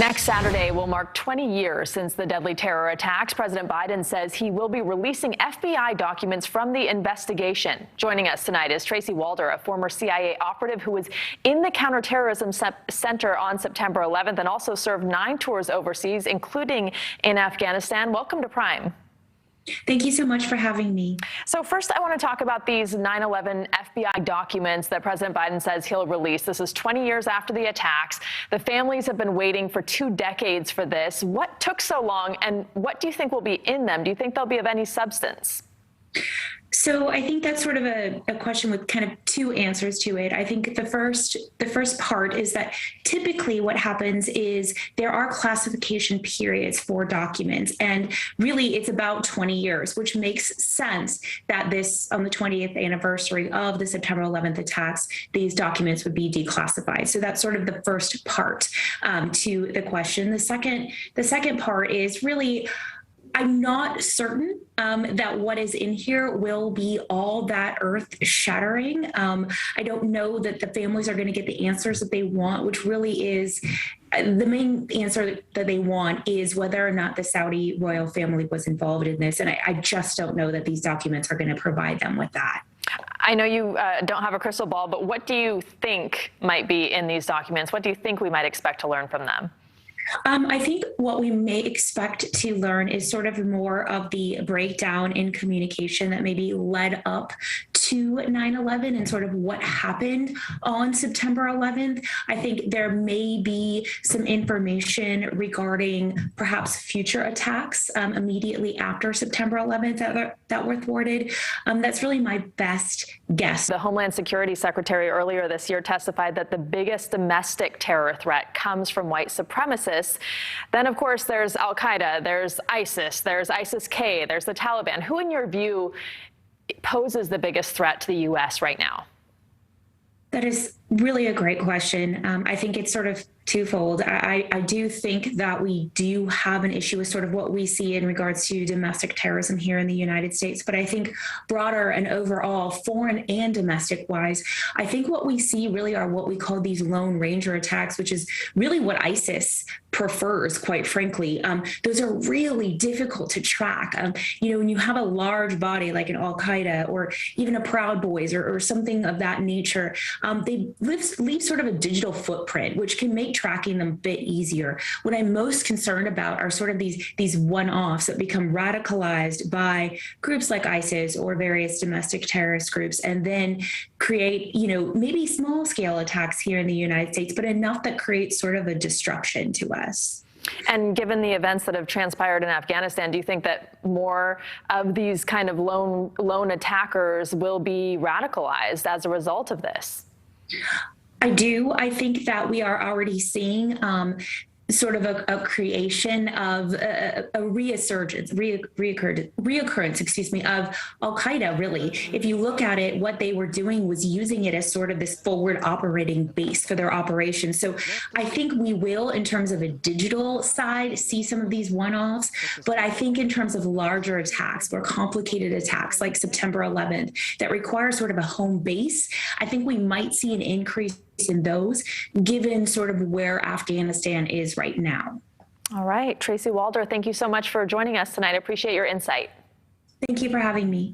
Next Saturday will mark 20 years since the deadly terror attacks. President Biden says he will be releasing FBI documents from the investigation. Joining us tonight is Tracy Walder, a former CIA operative who was in the counterterrorism center on September 11th and also served 9 tours overseas, including in Afghanistan. Welcome to Prime. Thank you so much for having me. So first, I want to talk about these 9/11 FBI documents that President Biden says he'll release. This is 20 years after the attacks. The families have been waiting for 2 decades for this. What took so long, and what do you think will be in them? Do you think they'll be of any substance? So I think that's sort of a question with kind of 2 answers to it. I think the first part is that typically what happens is there are classification periods for documents, and really it's about 20 years, which makes sense that this, on the 20th anniversary of the September 11th attacks, these documents would be declassified. So that's sort of the first part to the question. The second part is really, I'm not certain that what is in here will be all that earth-shattering. I don't know that the families are going to get the answers that they want, which really is the main answer that they want is whether or not the Saudi royal family was involved in this. And I just don't know that these documents are going to provide them with that. I know you don't have a crystal ball, but what do you think might be in these documents? What do you think we might expect to learn from them? I think what we may expect to learn is sort of more of the breakdown in communication that maybe led up to 9/11 and sort of what happened on September 11th. I think there may be some information regarding perhaps future attacks immediately after September 11th that were thwarted. That's really my best guess. The Homeland Security Secretary earlier this year testified that the biggest domestic terror threat comes from white supremacists. Then, of course, there's Al-Qaeda, there's ISIS, there's ISIS-K, there's the Taliban. Who, in your view, poses the biggest threat to the U.S. right now? That is really a great question. I think it's sort of twofold. I do think that we do have an issue with sort of what we see in regards to domestic terrorism here in the United States. But I think broader and overall, foreign and domestic wise, I think what we see really are what we call these Lone Ranger attacks, which is really what ISIS prefers, quite frankly. Those are really difficult to track. When you have a large body like an Al-Qaeda or even a Proud Boys or something of that nature, they leave sort of a digital footprint, which can make tracking them a bit easier. What I'm most concerned about are sort of these one-offs that become radicalized by groups like ISIS or various domestic terrorist groups, and then create, maybe small-scale attacks here in the United States, but enough that creates sort of a disruption to us. And given the events that have transpired in Afghanistan, do you think that more of these kind of lone attackers will be radicalized as a result of this? I do. I think that we are already seeing sort of a creation of a reoccurrence, of Al-Qaeda, really. If you look at it, what they were doing was using it as sort of this forward operating base for their operations. So I think we will, in terms of a digital side, see some of these one-offs. But I think in terms of larger attacks, more complicated attacks like September 11th, that require sort of a home base, I think we might see an increase in those, given sort of where Afghanistan is right now. All right. Tracy Walder, thank you so much for joining us tonight. I appreciate your insight. Thank you for having me.